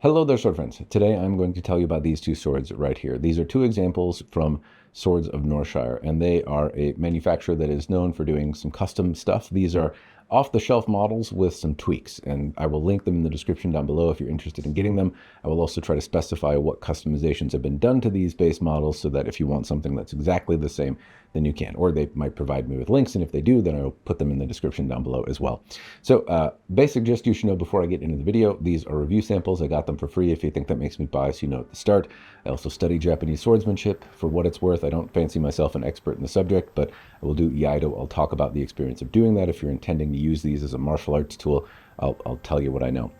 Hello there, sword friends. Today I'm going to tell you about these two swords right here. These are two examples from Swords of Northshire, and they are a manufacturer that is known for doing some custom stuff. These are off-the-shelf models with some tweaks, and I will link them in the description down below if you're interested in getting them. I will also try to specify what customizations have been done to these base models so that if you want something that's exactly the same, then you can. Or they might provide me with links, and if they do, then I'll put them in the description down below as well. So basic gist you should know before I get into the video, these are review samples. I got them for free. If you think that makes me biased, you know at the start. I also study Japanese swordsmanship for what it's worth. I don't fancy myself an expert in the subject, but I will do Iaido. I'll talk about the experience of doing that. If you're intending to use these as a martial arts tool, I'll tell you what I know.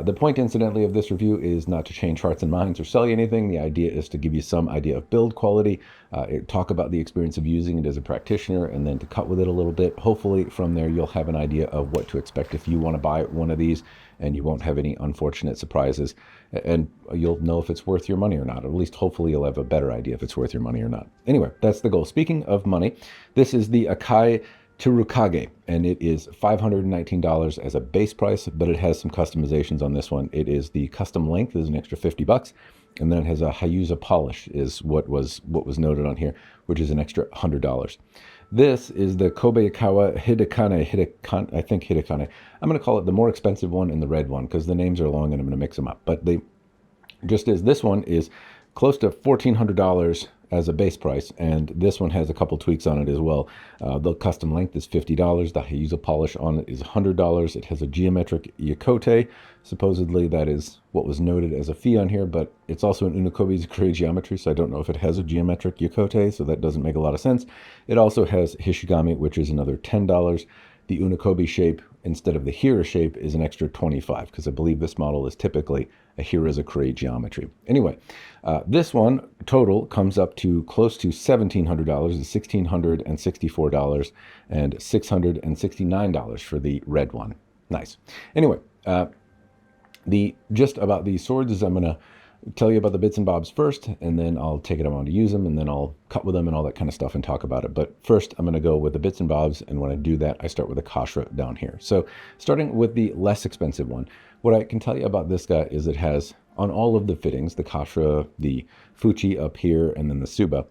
The point, incidentally, of this review is not to change hearts and minds or sell you anything. The idea is to give you some idea of build quality, talk about the experience of using it as a practitioner, and then to cut with it a little bit. Hopefully from there you'll have an idea of what to expect if you want to buy one of these, and you won't have any unfortunate surprises, and you'll know if it's worth your money or not. Or at least hopefully you'll have a better idea if it's worth your money or not. Anyway, that's the goal. Speaking of money, this is the Akai Terukage, and it is $519 as a base price, but it has some customizations on this one. It is the custom length is an extra $50, and then it has a Hazuya polish is what was noted on here, which is an extra $100. This is the Kobayakawa Hidekane, I think Hidekane. I'm going to call it the more expensive one and the red one because the names are long and I'm going to mix them up. But this one is close to $1,400 as a base price, and this one has a couple tweaks on it as well. The custom length is $50. The Hazuya polish on it is $100. It has a geometric yakote. Supposedly that is what was noted as a fee on here, but it's also an Unokobi's Kure geometry, so I don't know if it has a geometric yakote, so that doesn't make a lot of sense. It also has Hishigami, which is another $10. The Unokobi shape, instead of the Hira shape, is an extra $25, because I believe this model is typically a Hirazakure geometry. Anyway, this one total comes up to close to $1,700. It's $1,664 and $669 for the red one. Nice. Anyway, the gist about these swords is I'm going to tell you about the bits and bobs first, and then I'll take it on to use them, and then I'll cut with them and all that kind of stuff and talk about it. But first, I'm going to go with the bits and bobs, and when I do that, I start with the kashra down here. So starting with the less expensive one, what I can tell you about this guy is it has, on all of the fittings, the kashra, the fuchi up here, and then the Tsuba,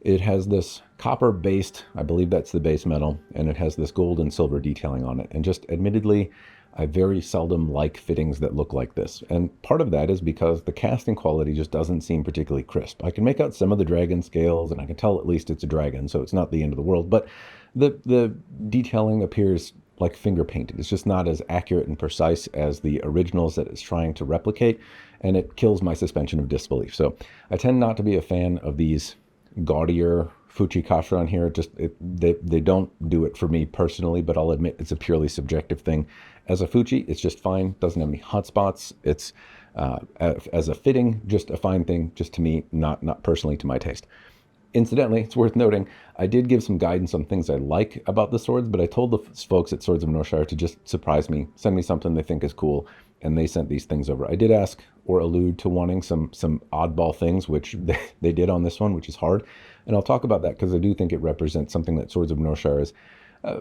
it has this copper-based, I believe that's the base metal, and it has this gold and silver detailing on it. And just admittedly, I very seldom like fittings that look like this. And part of that is because the casting quality just doesn't seem particularly crisp. I can make out some of the dragon scales, and I can tell at least it's a dragon, so it's not the end of the world. But the detailing appears like finger painted. It's just not as accurate and precise as the originals that it's trying to replicate, and it kills my suspension of disbelief. So I tend not to be a fan of these gaudier fuchi kashra on here. They don't do it for me personally, but I'll admit it's a purely subjective thing. As a fuchi, it's just fine. Doesn't have any hot spots. It's as a fitting, just a fine thing, just to me, not personally to my taste. Incidentally, it's worth noting, I did give some guidance on things I like about the swords, but I told the folks at Swords of Northshire to just surprise me, send me something they think is cool, and they sent these things over. I did ask or allude to wanting some oddball things, which they did on this one, which is hard. And I'll talk about that because I do think it represents something that Swords of Northshire is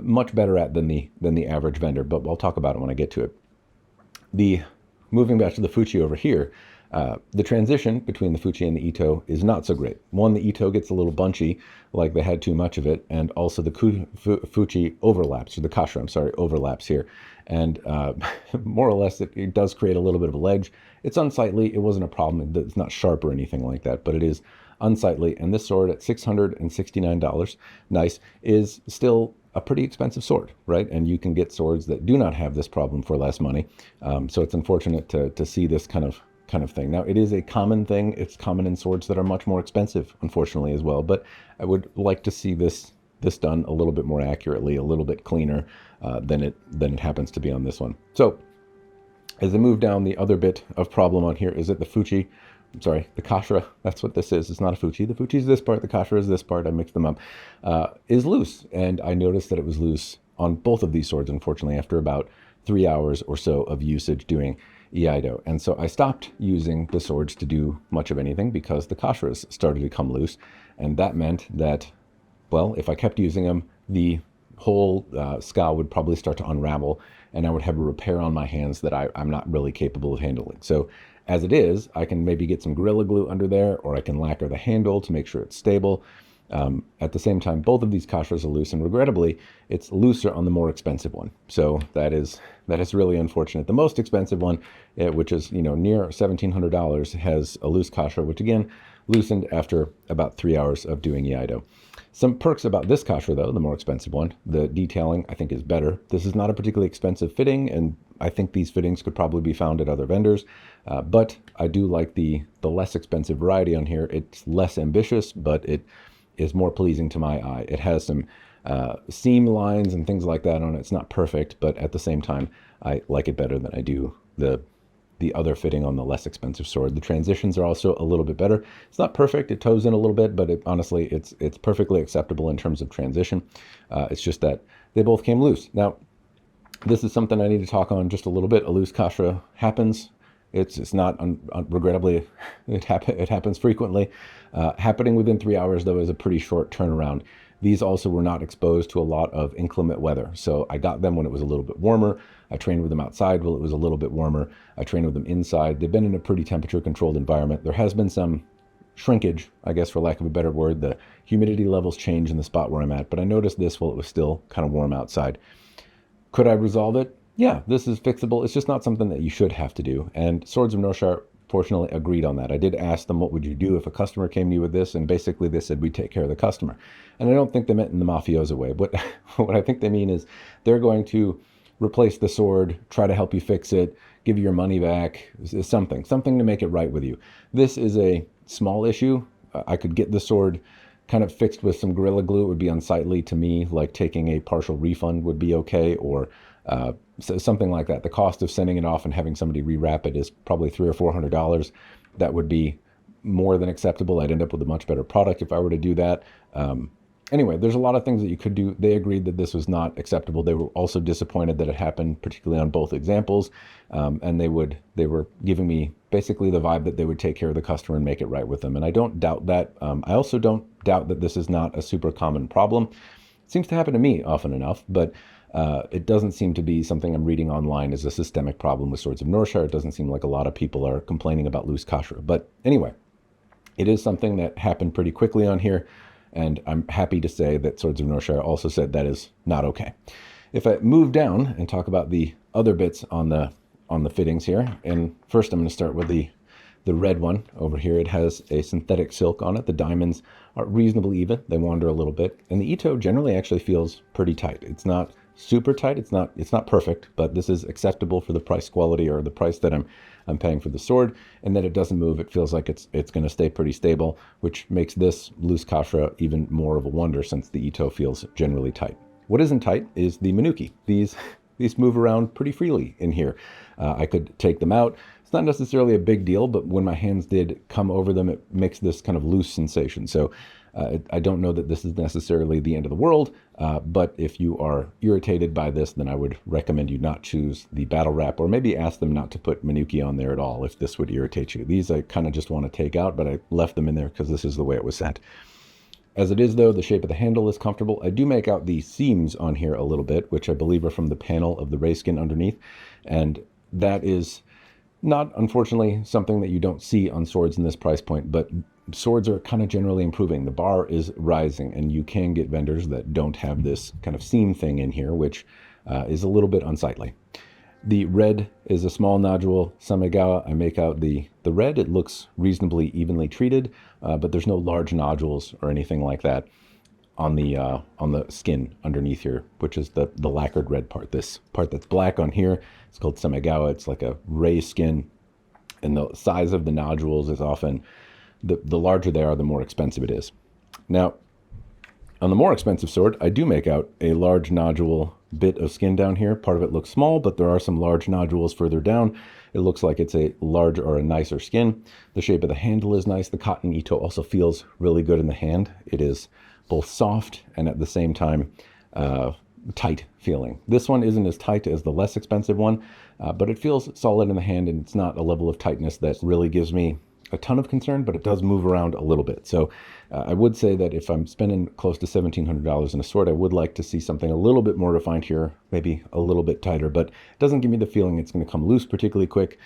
much better at than the average vendor, but I'll talk about it when I get to it. Moving back to the fuchi over here, the transition between the fuchi and the ito is not so great. One, the ito gets a little bunchy, like they had too much of it, and also the fuchi overlaps, or the kashra, I'm sorry, overlaps here. And more or less, it does create a little bit of a ledge. It's unsightly. It wasn't a problem. It's not sharp or anything like that, but it is unsightly. And this sword at $669, nice, is still a pretty expensive sword, right? And you can get swords that do not have this problem for less money. So it's unfortunate to see this kind of thing. Now, it is a common thing. It's common in swords that are much more expensive, unfortunately, as well. But I would like to see this done a little bit more accurately, a little bit cleaner than it happens to be on this one. So as I move down, the other bit of problem on here is that the fuchi, I'm sorry, the kashra, that's what this is. It's not a fuchi. The fuchi is this part, the kashra is this part. I mixed them up, is loose. And I noticed that it was loose on both of these swords, unfortunately, after about 3 hours or so of usage doing Iaido. And so I stopped using the swords to do much of anything because the kashras started to come loose. And that meant that, well, if I kept using them, the whole ska would probably start to unravel, and I would have a repair on my hands that I'm not really capable of handling. So As it is, I can maybe get some Gorilla Glue under there, or I can lacquer the handle to make sure it's stable. At the same time, both of these kashras are loose, and regrettably, it's looser on the more expensive one. So that is really unfortunate. The most expensive one, which is near $1,700, has a loose kashra, which again loosened after about 3 hours of doing iaido. Some perks about this kashra, though, the more expensive one, the detailing I think is better. This is not a particularly expensive fitting, and I think these fittings could probably be found at other vendors. But I do like the less expensive variety on here. It's less ambitious, but it is more pleasing to my eye. It has some seam lines and things like that on it. It's not perfect, but at the same time, I like it better than I do the other fitting on the less expensive sword. The transitions are also a little bit better. It's not perfect. It toes in a little bit, but honestly, it's perfectly acceptable in terms of transition. It's just that they both came loose. Now, this is something I need to talk on just a little bit. A loose kashra happens. It's not, regrettably, it happens frequently. Happening within 3 hours, though, is a pretty short turnaround. These also were not exposed to a lot of inclement weather. So I got them when it was a little bit warmer. I trained with them outside while it was a little bit warmer. I trained with them inside. They've been in a pretty temperature-controlled environment. There has been some shrinkage, I guess, for lack of a better word. The humidity levels change in the spot where I'm at, but I noticed this while it was still kind of warm outside. Could I resolve it? Yeah, this is fixable. It's just not something that you should have to do. And Swords of Northshire, fortunately, agreed on that. I did ask them, what would you do if a customer came to you with this? And basically they said, we take care of the customer. And I don't think they meant in the mafioso way. But what I think they mean is they're going to replace the sword, try to help you fix it, give you your money back, something to make it right with you. This is a small issue. I could get the sword kind of fixed with some Gorilla Glue. It would be unsightly to me, like taking a partial refund would be okay, or something like that. The cost of sending it off and having somebody rewrap it is probably $300 or $400. That would be more than acceptable. I'd end up with a much better product if I were to do that. Anyway, there's a lot of things that you could do. They agreed that this was not acceptable. They were also disappointed that it happened, particularly on both examples. And they were giving me basically the vibe that they would take care of the customer and make it right with them. And I don't doubt that. I also don't doubt that this is not a super common problem. It seems to happen to me often enough, but it doesn't seem to be something I'm reading online as a systemic problem with Swords of Northshire. It doesn't seem like a lot of people are complaining about loose kashra. But anyway, it is something that happened pretty quickly on here. And I'm happy to say that Swords of Northshire also said that is not okay. If I move down and talk about the other bits on the fittings here, and first I'm going to start with the red one over here. It has a synthetic silk on it. The diamonds are reasonably even. They wander a little bit. And the ito generally actually feels pretty tight. It's not super tight. It's not perfect, but this is acceptable for the price quality, or the price that I'm paying for the sword, and that it doesn't move. It feels like it's going to stay pretty stable, which makes this loose kashra even more of a wonder, since the ito feels generally tight. What isn't tight is the manuki. These move around pretty freely in here. I could take them out. It's not necessarily a big deal, but when my hands did come over them, it makes this kind of loose sensation. So I don't know that this is necessarily the end of the world, but if you are irritated by this, then I would recommend you not choose the battle wrap, or maybe ask them not to put manuki on there at all if this would irritate you. These I kind of just want to take out, but I left them in there because this is the way it was sent. As it is, though, the shape of the handle is comfortable. I do make out the seams on here a little bit, which I believe are from the panel of the ray skin underneath, and that is not, unfortunately, something that you don't see on swords in this price point, but swords are kind of generally improving. The bar is rising, and you can get vendors that don't have this kind of seam thing in here, which is a little bit unsightly. The red is a small nodule samegawa. I make out the red. It looks reasonably evenly treated, but there's no large nodules or anything like that on the skin underneath here, which is the lacquered red part. This part that's black on here, it's called samegawa. It's like a ray skin, and the size of the nodules is often, the larger they are, the more expensive it is. Now, on the more expensive sword, I do make out a large nodule bit of skin down here. Part of it looks small, but there are some large nodules further down. It looks like it's a larger or a nicer skin. The shape of the handle is nice. The cotton ito also feels really good in the hand. It is both soft and at the same time tight feeling. This one isn't as tight as the less expensive one, but it feels solid in the hand, and it's not a level of tightness that really gives me a ton of concern, but it does move around a little bit. So I would say that if I'm spending close to $1,700 in a sword, I would like to see something a little bit more refined here, maybe a little bit tighter, but it doesn't give me the feeling it's going to come loose particularly quick.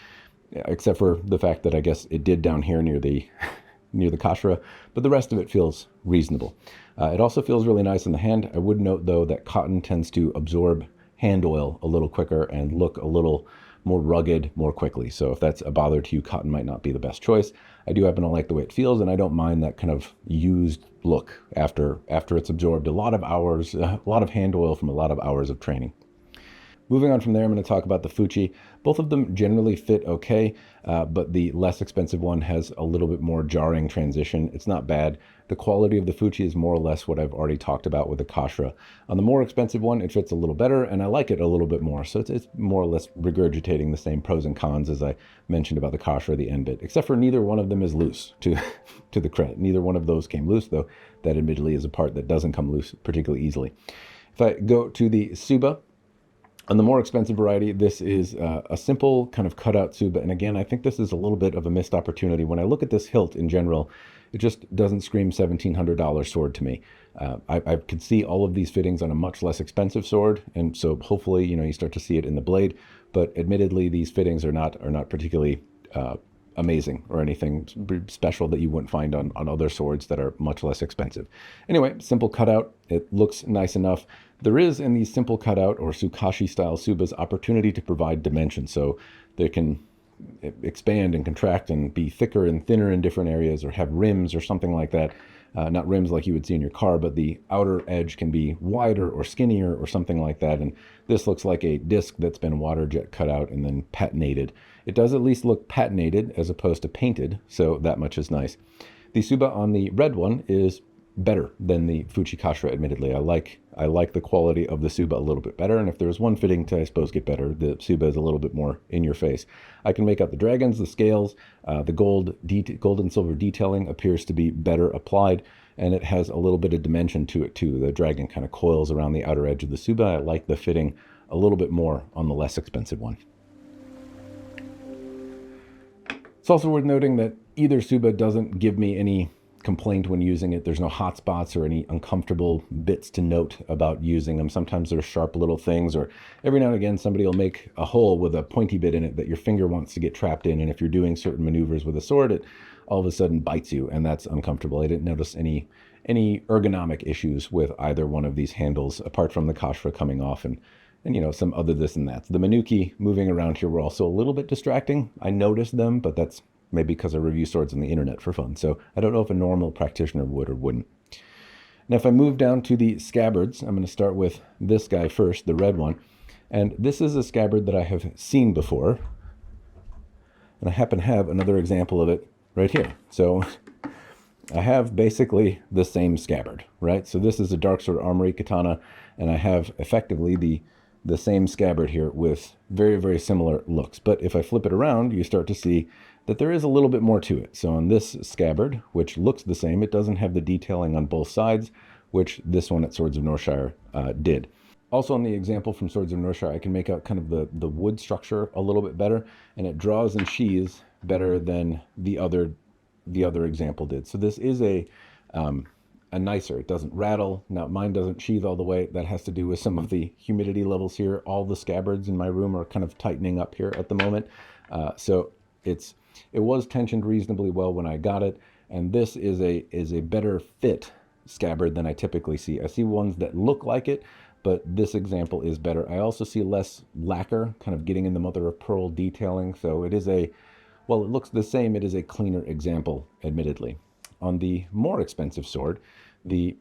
except for the fact that I guess it did down here near the near the kashira, but the rest of it feels reasonable. It also feels really nice in the hand. I would note though that cotton tends to absorb hand oil a little quicker and look a little more rugged more quickly. So if that's a bother to you, cotton might not be the best choice. I do happen to like the way it feels, and I don't mind that kind of used look after it's absorbed a lot of hours, a lot of hand oil from a lot of hours of training. Moving on from there, I'm going to talk about the Fuchi. Both of them generally fit okay, but the less expensive one has a little bit more jarring transition. It's not bad. The quality of the Fuchi is more or less what I've already talked about with the Kashira. On the more expensive one, it fits a little better, and I like it a little bit more. So it's more or less regurgitating the same pros and cons as I mentioned about the Kashira, the end bit, except for neither one of them is loose, to the credit. Neither one of those came loose, though that admittedly is a part that doesn't come loose particularly easily. If I go to the Tsuba, on the more expensive variety, this is a simple kind of cutout Tsuba. And again, I think this is a little bit of a missed opportunity. When I look at this hilt in general, it just doesn't scream $1,700 sword to me. I could see all of these fittings on a much less expensive sword. And so hopefully, you start to see it in the blade. But admittedly, these fittings are not particularly amazing or anything special that you wouldn't find on other swords that are much less expensive. Anyway, simple cutout. It looks nice enough. There is in these simple cutout or Tsukashi style Tsubas opportunity to provide dimension, so they can expand and contract and be thicker and thinner in different areas, or have rims or something like that. Not rims like you would see in your car, but the outer edge can be wider or skinnier or something like that. And this looks like a disc that's been water jet cut out and then patinated. It does at least look patinated as opposed to painted, so that much is nice. The Tsuba on the red one is better than the Fuchi Kashira, admittedly. I like the quality of the Tsuba a little bit better, and if there's one fitting to, I suppose, get better, the Tsuba is a little bit more in your face. I can make out the dragons, the scales, the gold and silver detailing appears to be better applied, and it has a little bit of dimension to it too. The dragon kind of coils around the outer edge of the Tsuba. I like the fitting a little bit more on the less expensive one. It's also worth noting that either Tsuba doesn't give me any complaint when using it. There's no hot spots or any uncomfortable bits to note about using them. Sometimes there's sharp little things, or every now and again somebody will make a hole with a pointy bit in it that your finger wants to get trapped in, and if you're doing certain maneuvers with a sword, it all of a sudden bites you, and that's uncomfortable. I didn't notice any ergonomic issues with either one of these handles apart from the Kashira coming off and some other this and that. The Manuki moving around here were also a little bit distracting. I noticed them, but that's maybe because I review swords on the internet for fun. So I don't know if a normal practitioner would or wouldn't. Now, if I move down to the scabbards, I'm going to start with this guy first, the red one. And this is a scabbard that I have seen before. And I happen to have another example of it right here. So I have basically the same scabbard, right? So this is a Dark Sword Armory katana, and I have effectively the same scabbard here with very, very similar looks. But if I flip it around, you start to see that there is a little bit more to it. So on this scabbard, which looks the same, it doesn't have the detailing on both sides, which this one at Swords of Northshire did. Also on the example from Swords of Northshire, I can make out kind of the wood structure a little bit better, and it draws and sheathes better than the other example did. So this is a nicer, it doesn't rattle. Now mine doesn't sheathe all the way. That has to do with some of the humidity levels here. All the scabbards in my room are kind of tightening up here at the moment. So it was tensioned reasonably well when I got it, and this is a better fit scabbard than I typically see. I see ones that look like it, but this example is better. I also see less lacquer kind of getting in the mother of pearl detailing, so it is while it looks the same, it is a cleaner example, admittedly. On the more expensive sword, the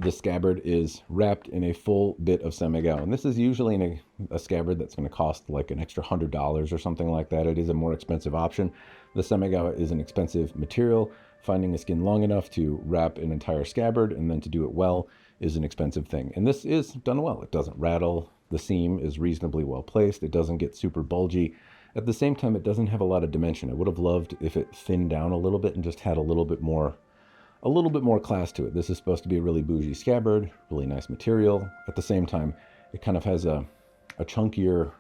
scabbard is wrapped in a full bit of semigao, and this is usually in a scabbard that's going to cost like an extra $100 or something like that. It is a more expensive option. The semigao is an expensive material. Finding a skin long enough to wrap an entire scabbard and then to do it well is an expensive thing. And this is done well. It doesn't rattle. The seam is reasonably well placed. It doesn't get super bulgy. At the same time, it doesn't have a lot of dimension. I would have loved if it thinned down a little bit and just had a little bit more class to it. This is supposed to be a really bougie scabbard, really nice material. At the same time, it kind of has a chunkier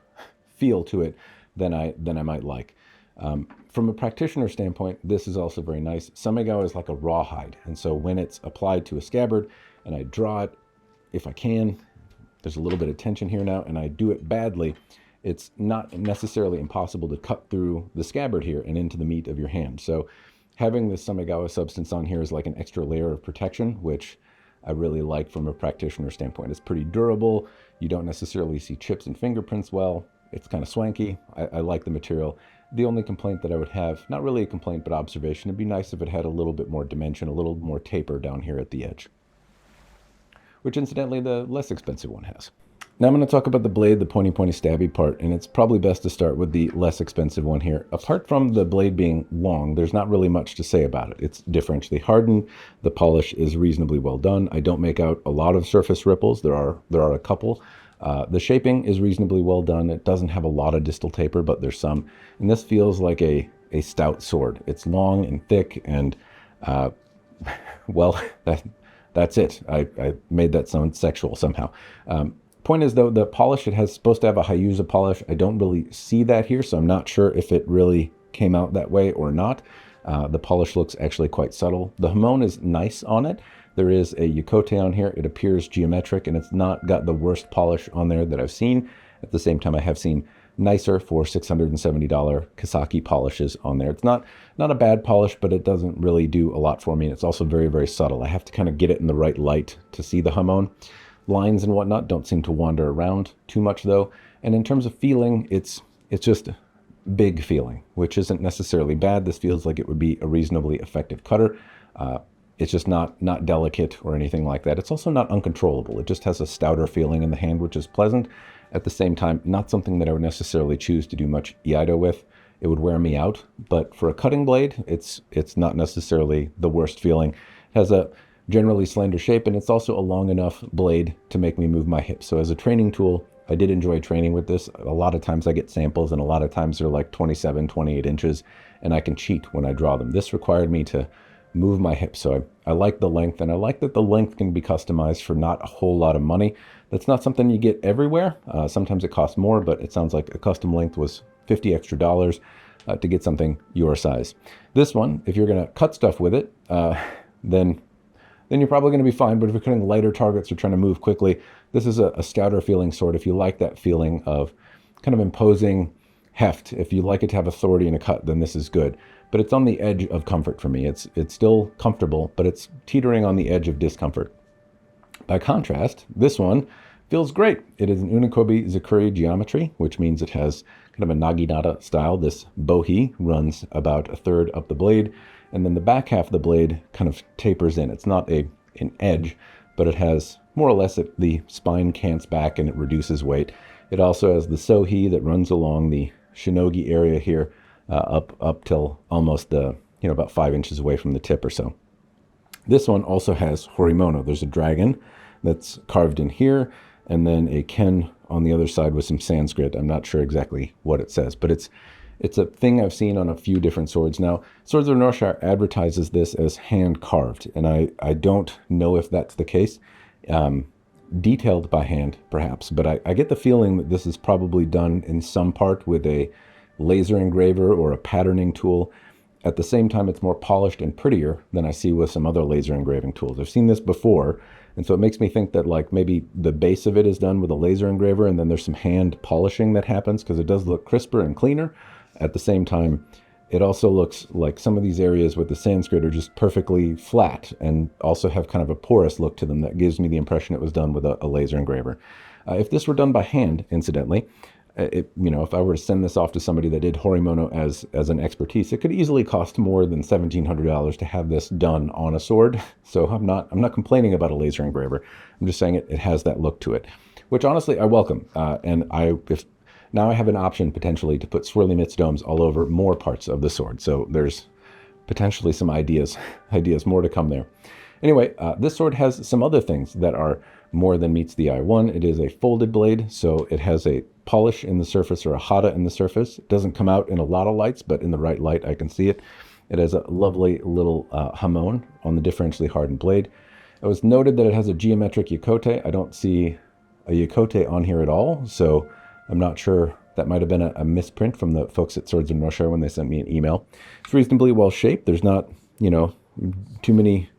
feel to it than I might like. From a practitioner standpoint, this is also very nice. Semigao is like a rawhide, and so when it's applied to a scabbard and I draw it, if I can, there's a little bit of tension here now, and I do it badly, it's not necessarily impossible to cut through the scabbard here and into the meat of your hand. So having this Samigawa substance on here is like an extra layer of protection, which I really like from a practitioner standpoint. It's pretty durable. You don't necessarily see chips and fingerprints well. It's kind of swanky. I like the material. The only complaint that I would have, not really a complaint, but observation, it'd be nice if it had a little bit more dimension, a little more taper down here at the edge, which incidentally the less expensive one has. Now I'm going to talk about the blade, the pointy stabby part, and it's probably best to start with the less expensive one here. Apart from the blade being long, there's not really much to say about it. It's differentially hardened. The polish is reasonably well done. I don't make out a lot of surface ripples. There are a couple. The shaping is reasonably well done. It doesn't have a lot of distal taper, but there's some. And this feels like a stout sword. It's long and thick, and well, that's it. I made that sound sexual somehow. Point is, though, the polish, it has supposed to have a Hazuya polish. I don't really see that here, so I'm not sure if it really came out that way or not. The polish looks actually quite subtle. The hamon is nice on it. There is a Yokote on here. It appears geometric, and it's not got the worst polish on there that I've seen. At the same time, I have seen nicer for $670 Kasaki polishes on there. It's not a bad polish, but it doesn't really do a lot for me. It's also very, very subtle. I have to kind of get it in the right light to see the hamon. Lines and whatnot don't seem to wander around too much, though. And in terms of feeling, it's just big feeling, which isn't necessarily bad. This feels like it would be a reasonably effective cutter. It's just not delicate or anything like that. It's also not uncontrollable. It just has a stouter feeling in the hand, which is pleasant. At the same time, not something that I would necessarily choose to do much iaido with. It would wear me out. But for a cutting blade, it's not necessarily the worst feeling. It has a generally slender shape, and it's also a long enough blade to make me move my hips. So as a training tool, I did enjoy training with this. A lot of times I get samples, and a lot of times they're like 27, 28 inches, and I can cheat when I draw them. This required me to move my hips. So I like the length, and I like that the length can be customized for not a whole lot of money. That's not something you get everywhere. Sometimes it costs more, but it sounds like a custom length was $50 extra to get something your size. This one, if you're going to cut stuff with it, then you're probably going to be fine. But if you're cutting lighter targets or trying to move quickly, this is a stouter feeling sword. If you like that feeling of kind of imposing heft, if you like it to have authority in a cut, then this is good. But it's on the edge of comfort for me. It's still comfortable, but it's teetering on the edge of discomfort. By contrast, this one feels great. It is an Unikobi Zakuri geometry, which means it has kind of a naginata style. This bohi runs about a third up the blade, and then the back half of the blade kind of tapers in. It's not an edge, but it has more or less the spine cants back and it reduces weight. It also has the sohi that runs along the shinogi area here, up till almost about 5 inches away from the tip or so. This one also has horimono. There's a dragon that's carved in here, and then a ken on the other side with some Sanskrit. I'm not sure exactly what it says, but it's a thing I've seen on a few different swords. Now, Swords of Northshire advertises this as hand carved, and I don't know if that's the case. Detailed by hand, perhaps, but I get the feeling that this is probably done in some part with a laser engraver or a patterning tool. At the same time, it's more polished and prettier than I see with some other laser engraving tools. I've seen this before, and so it makes me think that like maybe the base of it is done with a laser engraver, and then there's some hand polishing that happens, because it does look crisper and cleaner. At the same time, it also looks like some of these areas with the Sanskrit are just perfectly flat and also have kind of a porous look to them that gives me the impression it was done with a laser engraver. If this were done by hand, incidentally, if I were to send this off to somebody that did horimono as an expertise, it could easily cost more than $1,700 to have this done on a sword. So I'm not complaining about a laser engraver. I'm just saying it has that look to it, which honestly I welcome. Now I have an option potentially to put swirly mitsudomes all over more parts of the sword. So there's potentially some ideas more to come there. Anyway, this sword has some other things that are more than meets the eye. One, it is a folded blade, so it has a polish in the surface or a hada in the surface. It doesn't come out in a lot of lights, but in the right light I can see it. It has a lovely little hamon on the differentially hardened blade. It was noted that it has a geometric yokote. I don't see a yokote on here at all, so I'm not sure. That might have been a misprint from the folks at Swords of Northshire when they sent me an email. It's reasonably well shaped. There's not, too many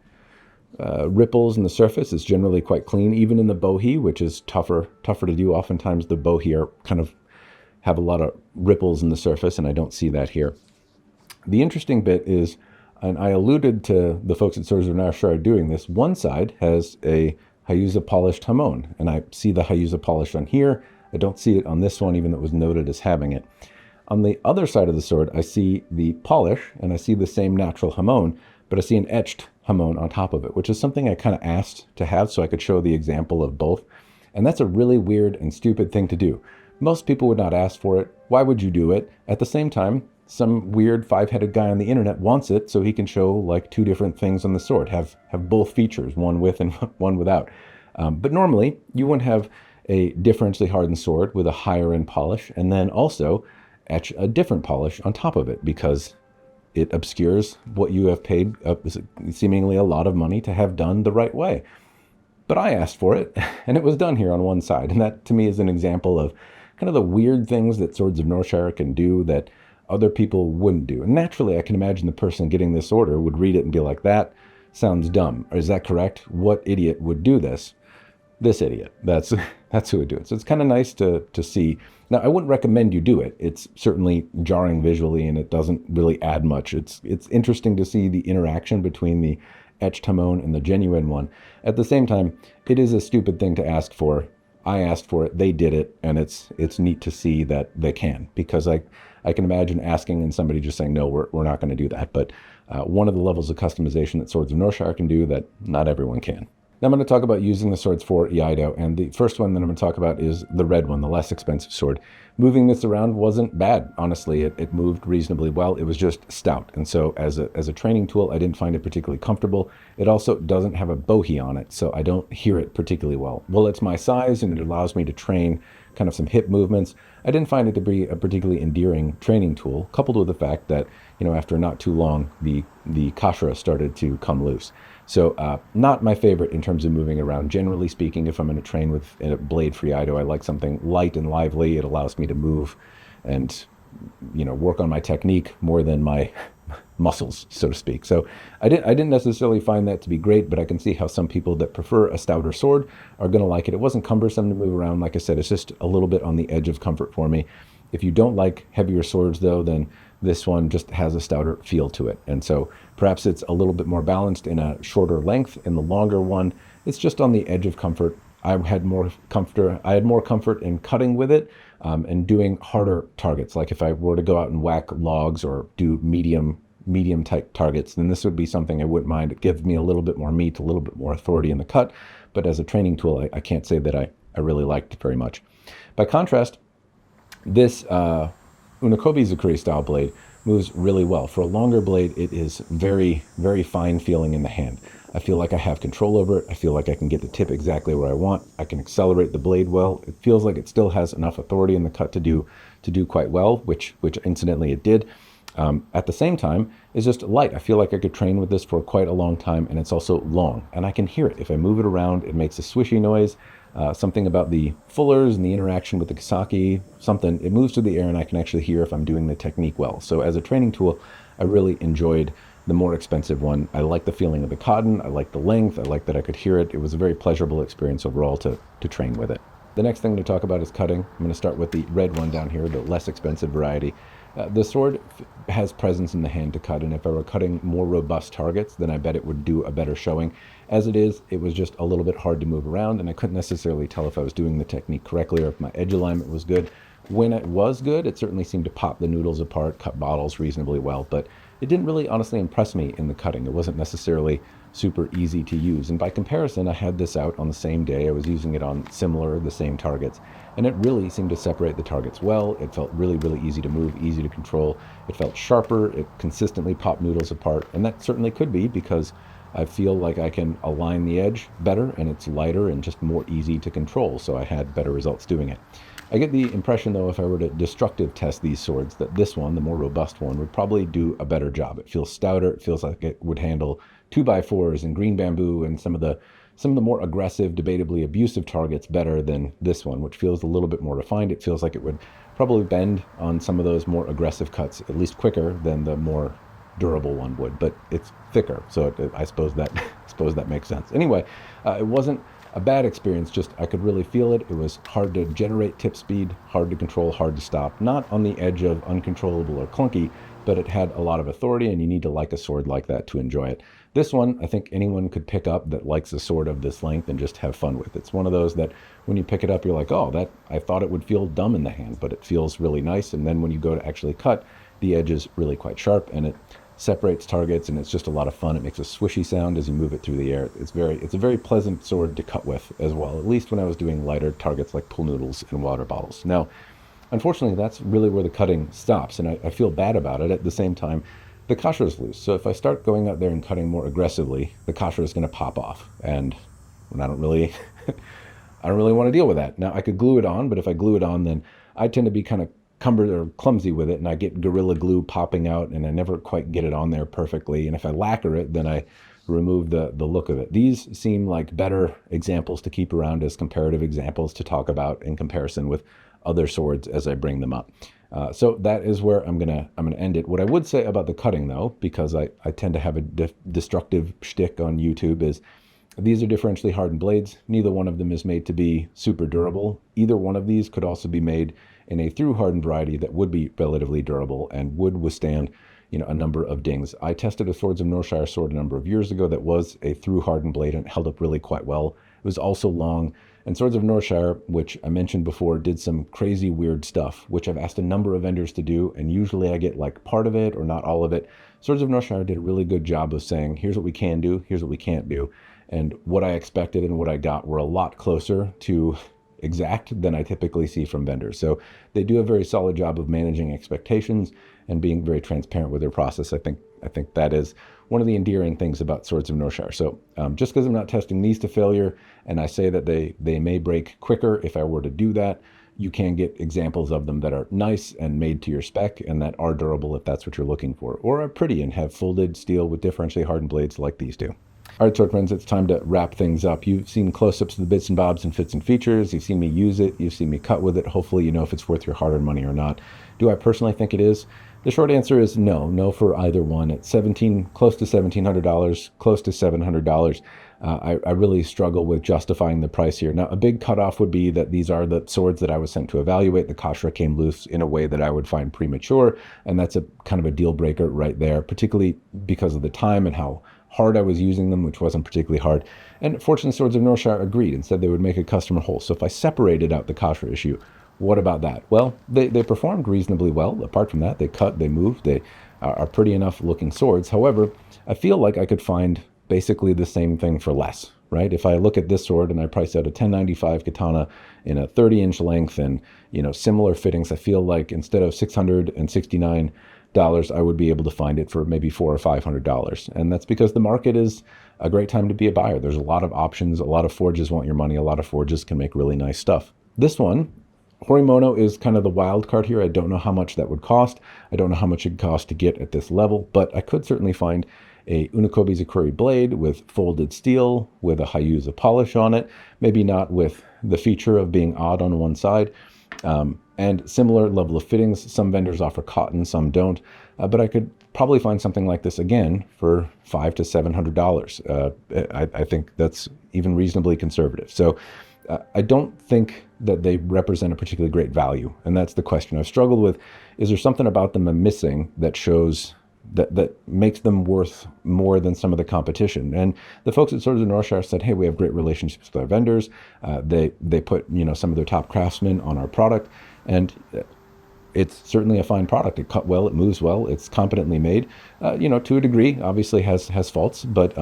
ripples in the surface. It's generally quite clean, even in the bohi, which is tougher to do. Oftentimes the bohi are kind of have a lot of ripples in the surface, and I don't see that here. The interesting bit is, and I alluded to the folks at Swords of Northshire doing this, one side has a Hazuya polished hamon, and I see the Hazuya polish on here. I don't see it on this one, even though it was noted as having it. On the other side of the sword, I see the polish, and I see the same natural hamon, but I see an etched hamon on top of it, which is something I kind of asked to have so I could show the example of both. And that's a really weird and stupid thing to do. Most people would not ask for it. Why would you do it? At the same time, some weird five-headed guy on the internet wants it so he can show like two different things on the sword, have both features, one with and one without. But normally, you wouldn't have a differentially hardened sword with a higher end polish, and then also etch a different polish on top of it, because it obscures what you have paid seemingly a lot of money to have done the right way. But I asked for it, and it was done here on one side. And that, to me, is an example of kind of the weird things that Swords of Northshire can do that other people wouldn't do. And naturally, I can imagine the person getting this order would read it and be like, that sounds dumb. Or is that correct? What idiot would do this? This idiot. That's who would do it. So it's kind of nice to see. Now, I wouldn't recommend you do it. It's certainly jarring visually, and it doesn't really add much. It's interesting to see the interaction between the etched hamon and the genuine one. At the same time, it is a stupid thing to ask for. I asked for it, they did it, and it's neat to see that they can, because I can imagine asking and somebody just saying, no, we're not going to do that. But one of the levels of customization that Swords of Northshire can do that not everyone can. Now I'm going to talk about using the swords for Iaido, and the first one that I'm going to talk about is the red one, the less expensive sword. Moving this around wasn't bad, honestly. It moved reasonably well. It was just stout, and so as a training tool, I didn't find it particularly comfortable. It also doesn't have a bohie on it, so I don't hear it particularly well. Well, it's my size, and it allows me to train kind of some hip movements. I didn't find it to be a particularly endearing training tool, coupled with the fact that, after not too long, the kashira started to come loose. So not my favorite in terms of moving around. Generally speaking, if I'm going to train with a blade for Iaido, I like something light and lively. It allows me to move and, work on my technique more than my muscles, so to speak. So I didn't necessarily find that to be great, but I can see how some people that prefer a stouter sword are going to like it. It wasn't cumbersome to move around. Like I said, it's just a little bit on the edge of comfort for me. If you don't like heavier swords, though, then this one just has a stouter feel to it. And so perhaps it's a little bit more balanced in a shorter length. In the longer one, it's just on the edge of comfort. I had more comfort in cutting with it and doing harder targets. Like if I were to go out and whack logs or do medium type targets, then this would be something I wouldn't mind. It gives me a little bit more meat, a little bit more authority in the cut. But as a training tool, I can't say that I really liked it very much. By contrast, this Unokobe Zukuri style blade moves really well. For a longer blade, it is very, very fine feeling in the hand. I feel like I have control over it. I feel like I can get the tip exactly where I want. I can accelerate the blade well. It feels like it still has enough authority in the cut to do quite well, which incidentally it did. At the same time, it's just light. I feel like I could train with this for quite a long time, and it's also long, and I can hear it. If I move it around, it makes a swishy noise. Something about the fullers and the interaction with the Kasaki, it moves through the air, and I can actually hear if I'm doing the technique well. So as a training tool, I really enjoyed the more expensive one. I like the feeling of the cotton. I like the length. I like that I could hear it. It was a very pleasurable experience overall to train with it. The next thing to talk about is cutting. I'm going to start with the red one down here, the less expensive variety. The sword has presence in the hand to cut, and if I were cutting more robust targets, then I bet it would do a better showing. As it is, it was just a little bit hard to move around, and I couldn't necessarily tell if I was doing the technique correctly or if my edge alignment was good. When it was good, it certainly seemed to pop the noodles apart, cut bottles reasonably well, but it didn't really honestly impress me in the cutting. It wasn't necessarily super easy to use. And by comparison, I had this out on the same day. I was using it on the same targets, and it really seemed to separate the targets well. It felt really, really easy to move, easy to control. It felt sharper. It consistently popped noodles apart, and that certainly could be because I feel like I can align the edge better, and it's lighter and just more easy to control, so I had better results doing it. I get the impression, though, if I were to destructive test these swords, that this one, the more robust one, would probably do a better job. It feels stouter. It feels like it would handle 2x4s and green bamboo and some of the more aggressive, debatably abusive targets better than this one, which feels a little bit more refined. It feels like it would probably bend on some of those more aggressive cuts, at least quicker than the more durable one would, but it's thicker, so I suppose that makes sense. Anyway, it wasn't a bad experience, just I could really feel it. It was hard to generate tip speed, hard to control, hard to stop. Not on the edge of uncontrollable or clunky, but it had a lot of authority, and you need to like a sword like that to enjoy it. This one, I think anyone could pick up that likes a sword of this length and just have fun with. It's one of those that when you pick it up, you're like, oh, that I thought it would feel dumb in the hand, but it feels really nice. And then when you go to actually cut, the edge is really quite sharp, and it separates targets, and it's just a lot of fun. It makes a swishy sound as you move it through the air. It's a very pleasant sword to cut with as well, at least when I was doing lighter targets like pool noodles and water bottles. Now, unfortunately, that's really where the cutting stops, and I feel bad about it. At the same time, the kasha is loose, so if I start going out there and cutting more aggressively, the kasha is going to pop off, and I don't really I don't really want to deal with that. Now, I could glue it on, but if I glue it on, then I tend to be kind of cumbered or clumsy with it, and I get Gorilla Glue popping out, and I never quite get it on there perfectly. And if I lacquer it, then I remove the look of it. These seem like better examples to keep around as comparative examples to talk about in comparison with other swords as I bring them up. So that is where I'm gonna end it. What I would say about the cutting, though, because I tend to have a destructive shtick on YouTube, is these are differentially hardened blades. Neither one of them is made to be super durable. Either one of these could also be made in a through hardened variety that would be relatively durable and would withstand, a number of dings. I tested a Swords of Northshire sword a number of years ago that was a through hardened blade, and it held up really quite well. It was also long. And Swords of Northshire, which I mentioned before, did some crazy weird stuff, which I've asked a number of vendors to do, and usually I get like part of it or not all of it. Swords of Northshire did a really good job of saying, here's what we can do, here's what we can't do. And what I expected and what I got were a lot closer to exact than I typically see from vendors. So they do a very solid job of managing expectations and being very transparent with their process. I think that is one of the endearing things about Swords of Northshire. So just because I'm not testing these to failure, and I say that they may break quicker if I were to do that, you can get examples of them that are nice and made to your spec and that are durable if that's what you're looking for, or are pretty and have folded steel with differentially hardened blades like these do. All right, sword friends, it's time to wrap things up. You've seen close-ups of the bits and bobs and fits and features. You've seen me use it. You've seen me cut with it. Hopefully you know if it's worth your hard-earned money or not. Do I personally think it is? The short answer is no. No for either one. At close to $1,700, close to $700, I really struggle with justifying the price here. Now, a big cutoff would be that these are the swords that I was sent to evaluate. The kasha came loose in a way that I would find premature, and that's a kind of a deal breaker right there, particularly because of the time and how hard I was using them, which wasn't particularly hard. And Fortune Swords of Northshire agreed and said they would make a customer whole. So if I separated out the kasha issue, what about that? Well, they performed reasonably well. Apart from that, they cut, they moved, they are pretty enough looking swords. However, I feel like I could find basically the same thing for less, right? If I look at this sword and I price out a 1095 katana in a 30-inch length and, similar fittings, I feel like instead of $669, I would be able to find it for maybe $400 or $500. And that's because the market is a great time to be a buyer. There's a lot of options. A lot of forges want your money. A lot of forges can make really nice stuff. This one, Horimono, is kind of the wild card here. I don't know how much that would cost. I don't know how much it'd cost to get at this level, but I could certainly find a Unokobe Zakuri blade with folded steel with a Hazuya polish on it. Maybe not with the feature of being odd on one side. And similar level of fittings. Some vendors offer cotton, some don't. But I could probably find something like this again for $500 to $700. I think that's even reasonably conservative. So I don't think that they represent a particularly great value. And that's the question I've struggled with. Is there something about them I'm missing that shows that makes them worth more than some of the competition? And the folks at Swords of Northshire said, hey, we have great relationships with our vendors. They put some of their top craftsmen on our product, and it's certainly a fine product. It cut well, it moves well, it's competently made. To a degree, obviously has faults, but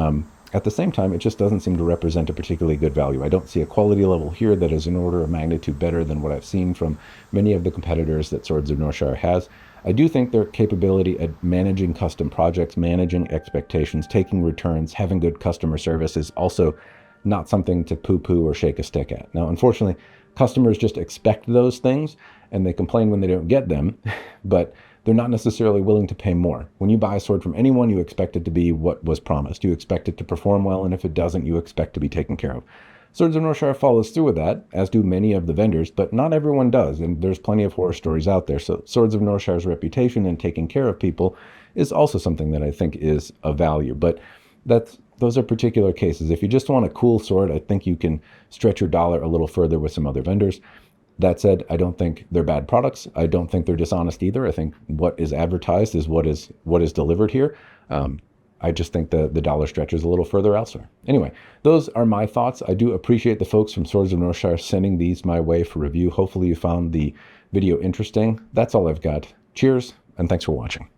at the same time, it just doesn't seem to represent a particularly good value. I don't see a quality level here that is an order of magnitude better than what I've seen from many of the competitors that Swords of Northshire has. I do think their capability at managing custom projects, managing expectations, taking returns, having good customer service is also not something to poo-poo or shake a stick at. Now, unfortunately, customers just expect those things and they complain when they don't get them, but they're not necessarily willing to pay more. When you buy a sword from anyone, you expect it to be what was promised. You expect it to perform well, and if it doesn't, you expect to be taken care of. Swords of Northshire follows through with that, as do many of the vendors, but not everyone does, and there's plenty of horror stories out there. So Swords of Northshire's reputation and taking care of people is also something that I think is of value. But that's those are particular cases. If you just want a cool sword, I think you can stretch your dollar a little further with some other vendors. That said, I don't think they're bad products. I don't think they're dishonest either. I think what is advertised is what is delivered here. I just think the dollar stretches a little further elsewhere. Anyway, those are my thoughts. I do appreciate the folks from Swords of Northshire sending these my way for review. Hopefully you found the video interesting. That's all I've got. Cheers, and thanks for watching.